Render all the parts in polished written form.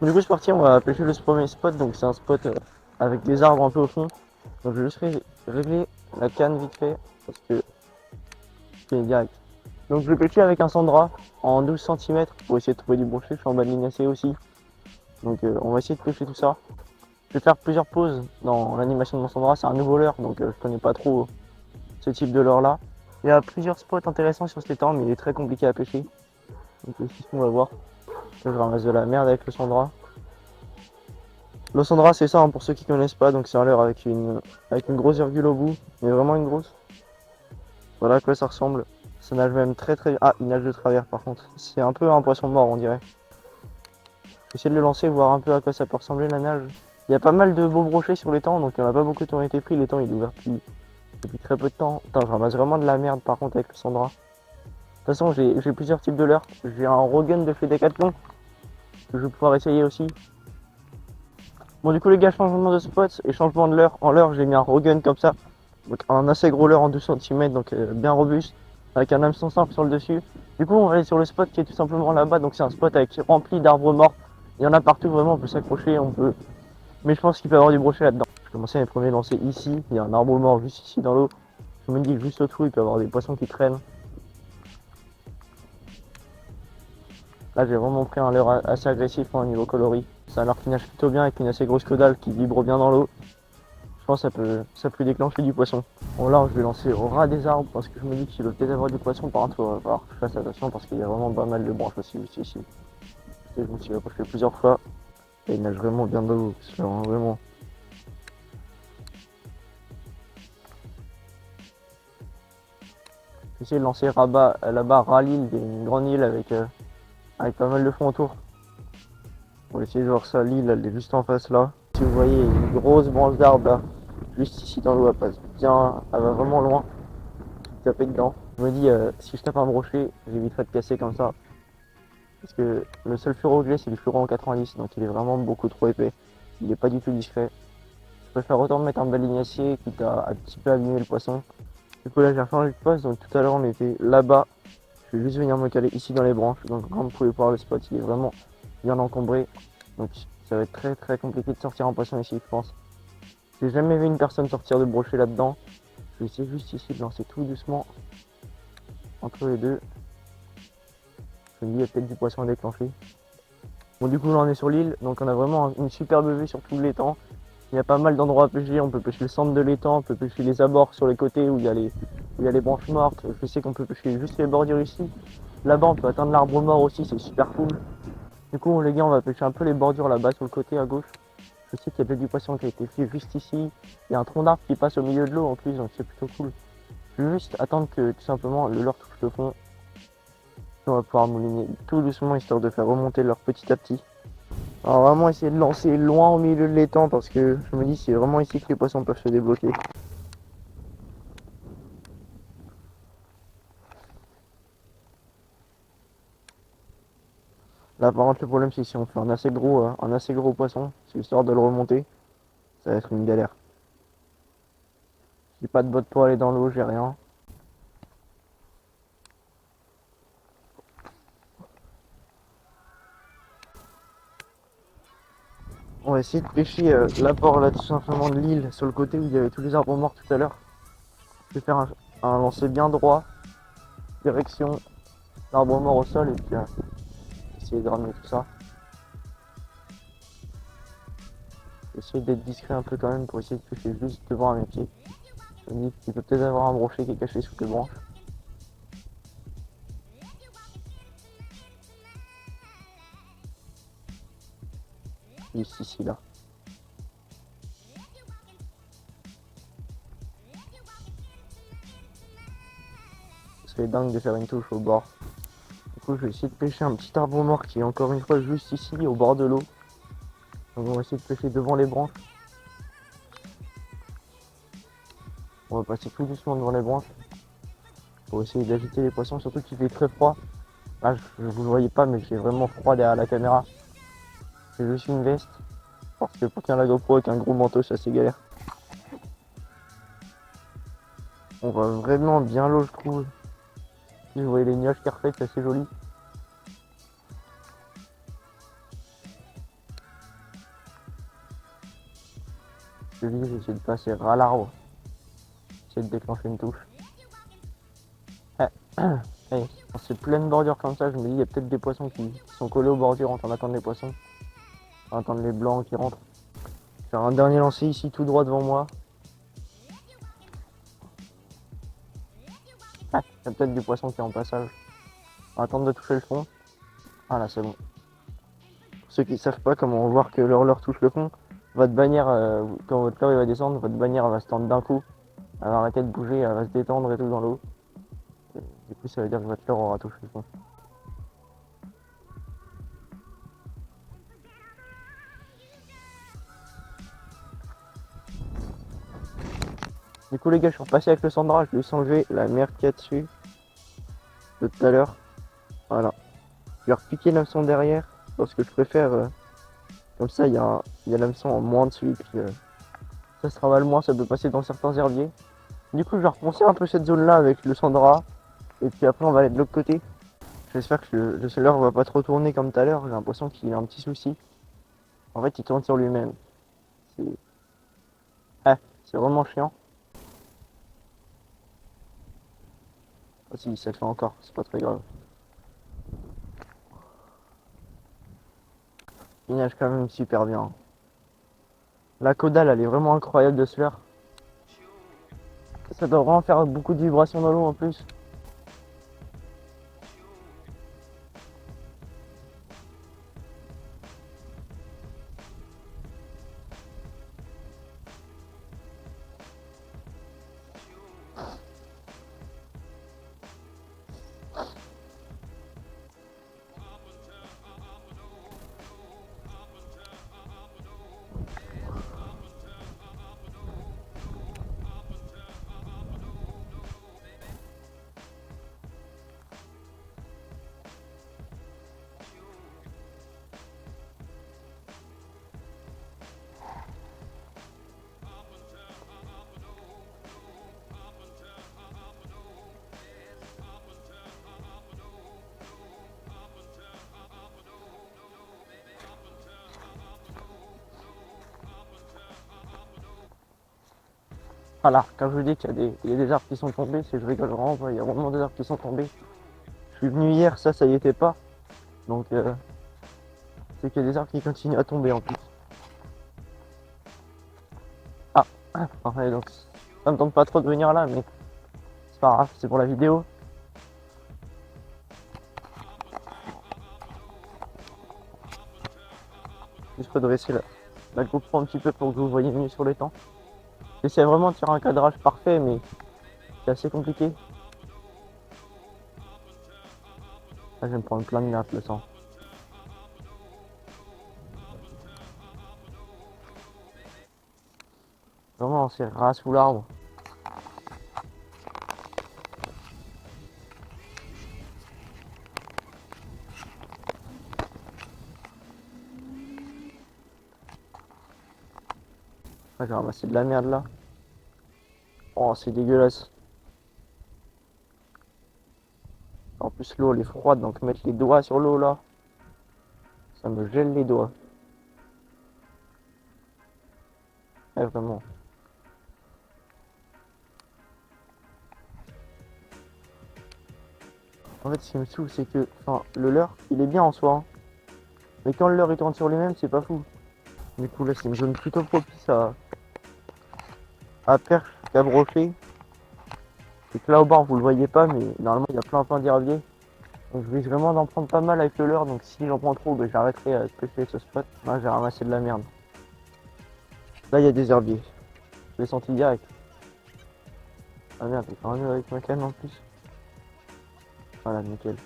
Du coup, c'est parti, on va pêcher le premier spot. Donc, c'est un spot avec des arbres un peu au fond. Donc, je vais juste régler la canne vite fait parce que c'est direct. Donc, je vais pêcher avec un Sandra en 12 cm pour essayer de trouver du brochet. Je suis en bas de ligne AC aussi. Donc, on va essayer de pêcher tout ça. Je vais faire plusieurs pauses dans l'animation de mon Sandra. C'est un nouveau leurre, donc je connais pas trop ce type de leurre là. Il y a plusieurs spots intéressants sur cet étang, mais il est très compliqué à pêcher. Donc, ici, on va voir. Là, je ramasse de la merde avec le Sandra. Le Sandra, c'est ça, hein, pour ceux qui connaissent pas, donc c'est un leurre avec une grosse virgule au bout, mais vraiment une grosse. Voilà à quoi ça ressemble. Ça nage même très très... Ah, il nage de travers par contre. C'est un peu un poisson mort, on dirait. J'essaie de le lancer, voir un peu à quoi ça peut ressembler la nage. Il y a pas mal de beaux brochets sur l'étang, donc il n'y en a pas beaucoup qui ont été pris. L'étang il est ouvert depuis très peu de temps. Putain, je ramasse vraiment de la merde par contre avec le Sandra. De toute façon, j'ai plusieurs types de leurres. J'ai un Rogun de chez Decathlon que je vais pouvoir essayer aussi. Bon, du coup, les gars, changement de spot et changement de leurre. En leurre, j'ai mis un Rogun comme ça. Donc, un assez gros leurre en 12 cm, donc bien robuste, avec un hameçon simple sur le dessus. Du coup, on va aller sur le spot qui est tout simplement là-bas. Donc, c'est un spot rempli d'arbres morts. Il y en a partout, vraiment, on peut s'accrocher, on peut. Mais je pense qu'il peut y avoir du brochet là-dedans. Je commençais à mes premiers lancers ici. Il y a un arbre mort juste ici dans l'eau. Je me dis que juste au-dessous, il peut y avoir des poissons qui traînent. Là, j'ai vraiment pris un leurre assez agressif au niveau coloris. C'est un leurre qui nage plutôt bien avec une assez grosse caudale qui vibre bien dans l'eau. Je pense que ça peut déclencher du poisson. Bon, là, je vais lancer au ras des arbres parce que je me dis qu'il doit peut-être avoir du poisson. Par contre, il va falloir que je fasse attention parce qu'il y a vraiment pas mal de branches aussi juste ici. Je me suis approché plusieurs fois et il nage vraiment bien dans l'eau. C'est vraiment. J'ai essayé de lancer là-bas Ralil, une grande île avec pas mal de fond autour. On va essayer de voir ça. L'île, elle est juste en face là. Si vous voyez, il y a une grosse branche d'arbre là, juste ici dans l'eau. Elle passe bien, elle va vraiment loin. Taper dedans. Je me dis, si je tape un brochet, j'éviterai de casser comme ça. Parce que le seul fluoro que j'ai, c'est le fluoro en 90, donc il est vraiment beaucoup trop épais. Il n'est pas du tout discret. Je préfère autant mettre un bel lignacier, quitte à un petit peu abîmer le poisson. Du coup là, j'ai changé de poste, donc tout à l'heure on était là-bas. Je vais juste venir me caler ici dans les branches. Donc comme vous pouvez voir, le spot, il est vraiment bien encombré. Donc ça va être très très compliqué de sortir un poisson ici, je pense. J'ai jamais vu une personne sortir de brochet là-dedans. Je vais essayer juste ici de lancer tout doucement entre les deux. Je me dis, il y a peut-être du poisson à déclencher. Bon, du coup, là, on est sur l'île, donc on a vraiment une superbe vue sur tout l'étang. Il y a pas mal d'endroits à pêcher. On peut pêcher le centre de l'étang, on peut pêcher les abords sur les côtés où il y a les branches mortes. Je sais qu'on peut pêcher juste les bordures ici. Là-bas, on peut atteindre l'arbre mort aussi, c'est super cool. Du coup, les gars, on va pêcher un peu les bordures là-bas sur le côté à gauche. Je sais qu'il y a peut-être du poisson qui a été fait juste ici. Il y a un tronc d'arbre qui passe au milieu de l'eau en plus, donc c'est plutôt cool. Je vais juste attendre que tout simplement le leurre touche le fond. On va pouvoir mouliner tout doucement histoire de faire remonter leur petit à petit. Alors vraiment essayer de lancer loin au milieu de l'étang parce que je me dis c'est vraiment ici que les poissons peuvent se débloquer. Là par contre le problème c'est que si on fait un assez gros poisson, c'est histoire de le remonter, ça va être une galère. J'ai pas de botte pour aller dans l'eau, j'ai rien. On va essayer de pêcher l'apport là tout simplement de l'île sur le côté où il y avait tous les arbres morts tout à l'heure. Je vais faire un lancer bien droit, direction l'arbre mort au sol et puis essayer de ramener tout ça. Essayer d'être discret un peu quand même pour essayer de pêcher juste devant à mes pieds. Je me dis qu'il peut peut-être avoir un brochet qui est caché sous les branches. Juste ici là. Ce serait dingue de faire une touche au bord. Du coup je vais essayer de pêcher un petit arbre mort qui est encore une fois juste ici au bord de l'eau. Donc on va essayer de pêcher devant les branches. On va passer tout doucement devant les branches pour essayer d'agiter les poissons, surtout qu'il fait très froid. Là je vous le voyez pas mais j'ai vraiment froid derrière la caméra. J'ai juste une veste. Parce que pour tenir la GoPro avec un gros manteau c'est assez galère. On va vraiment bien l'eau je trouve. Si vous voyez les nuages qui reflètent, c'est assez joli. Je te dis, j'essaie de passer ras l'arbre. J'essaie de déclencher une touche. Hey, quand c'est pleine bordure comme ça, je me dis, il y a peut-être des poissons qui sont collés aux bordures en train d'attendre les poissons. En attendant les blancs qui rentrent. Faire un dernier lancer ici, tout droit devant moi. Il y a peut-être du poisson qui est en passage. On va attendre de toucher le fond. Ah là, c'est bon. Pour ceux qui ne savent pas comment voir que leur leurre touche le fond, votre bannière, quand votre leurre va descendre, votre bannière elle va se tendre d'un coup. Elle va arrêter de bouger, elle va se détendre et tout dans l'eau. Du coup, ça veut dire que votre leurre aura touché le fond. Du coup, les gars, je suis repassé avec le Sandra. Je lui ai changé la merde qu'il y a dessus de tout à l'heure. Voilà. Je vais repiquer l'hameçon derrière parce que je préfère. Comme ça, il y a l'hameçon en moins dessus. Et puis, ça se travaille moins, ça peut passer dans certains herbiers. Du coup, je vais reponcer un peu cette zone-là avec le Sandra. Et puis après, on va aller de l'autre côté. J'espère que le leurre va pas trop tourner comme tout à l'heure. J'ai l'impression qu'il a un petit souci. En fait, il tourne sur lui-même. C'est c'est vraiment chiant. Ah si, ça le fait encore. C'est pas très grave. Il nage quand même super bien. La caudale, elle est vraiment incroyable de ce leurre. Ça doit vraiment faire beaucoup de vibrations dans l'eau en plus. Voilà, quand je vous dis qu'il y a des arbres qui sont tombés, c'est que je rigole vraiment pas. Il y a vraiment des arbres qui sont tombés. Je suis venu hier, ça y était pas. Donc, c'est qu'il y a des arbres qui continuent à tomber en plus. Ah, enfin, donc, ça me tente pas trop de venir là, mais c'est pas grave, c'est pour la vidéo. Juste redresser la GoPro un petit peu pour que vous voyez mieux sur les temps. J'essaie vraiment de faire un cadrage parfait, mais c'est assez compliqué. Là, je vais me prendre plein de merde le sang. Vraiment, c'est ras sous l'arbre. Là, j'ai ramassé de la merde là. Oh, c'est dégueulasse. En plus, l'eau elle est froide, donc mettre les doigts sur l'eau là, ça me gèle les doigts. Vraiment. En fait, ce qui me saoule, c'est que le leurre, il est bien en soi. Hein. Mais quand le leurre il tourne sur lui-même, c'est pas fou. Du coup, là, c'est une zone plutôt propice à perche qu'à brochet. Et que là au bord, vous le voyez pas, mais normalement, il y a plein d'herbiers. Donc, je risque vraiment d'en prendre pas mal avec le leurre. Donc, si j'en prends trop, ben, j'arrêterai de pêcher ce spot. Là, j'ai ramassé de la merde. Là, il y a des herbiers. Je l'ai senti direct. Ah merde, j'ai fait un nœud avec ma canne en plus. Voilà, nickel.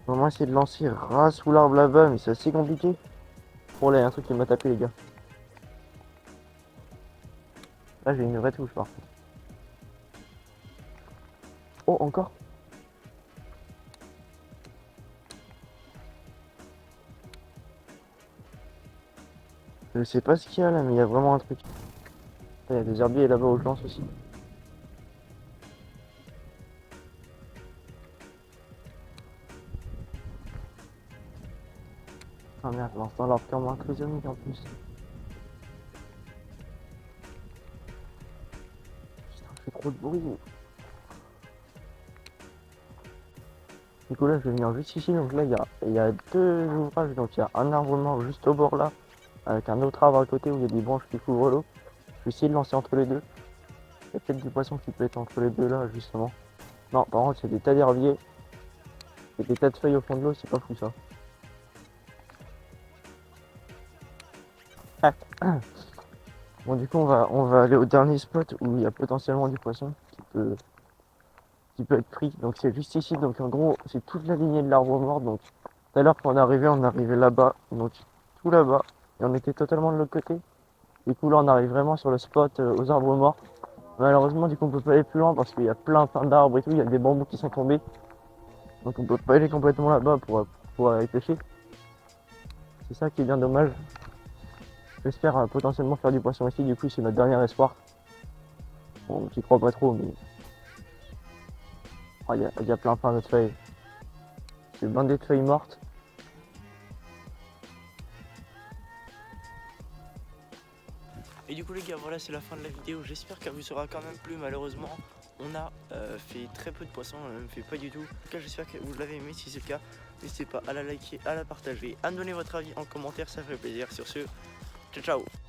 On va essayer de lancer ras sous l'arbre là-bas, mais c'est assez compliqué. Oh là, il y a un truc qui m'a tapé, les gars. Là, j'ai une vraie touche, par contre. Oh, encore? Je sais pas ce qu'il y a là, mais il y a vraiment un truc. Il y a des herbiers là-bas où je lance aussi. Ah merde, lance dans l'arbre comme un prisonnier en plus. trop de bruit. Du coup là je vais venir juste ici, donc là il y a deux ouvrages, donc il y a un arbre mort juste au bord là, avec un autre arbre à côté où il y a des branches qui couvrent l'eau. Je vais essayer de lancer entre les deux. Il y a peut-être du poisson qui peut être entre les deux là justement. Non, par contre c'est des tas d'herbiers. Il y a des tas de feuilles au fond de l'eau, c'est pas fou ça. Bon du coup on va aller au dernier spot où il y a potentiellement du poisson qui peut être pris. Donc c'est juste ici, donc en gros c'est toute la lignée de l'arbre mort. Donc tout à l'heure quand on arrivait là-bas, donc tout là-bas, et on était totalement de l'autre côté. Du coup là on arrive vraiment sur le spot aux arbres morts. Malheureusement du coup on peut pas aller plus loin parce qu'il y a plein d'arbres et tout, il y a des bambous qui sont tombés. Donc on peut pas aller complètement là-bas pour pouvoir aller pêcher. C'est ça qui est bien dommage. J'espère potentiellement faire du poisson ici, du coup c'est notre dernier espoir. Bon j'y crois pas trop mais oh, il y a plein de feuilles. C'est blindé de feuilles mortes. Et du coup les gars, voilà, c'est la fin de la vidéo. J'espère qu'elle vous aura quand même plu. Malheureusement on a fait très peu de poissons, on ne fait pas du tout. En tout cas j'espère que vous l'avez aimé. Si c'est le cas, n'hésitez pas à la liker, à la partager, à me donner votre avis en commentaire, ça ferait plaisir. Sur ce, ciao ciao.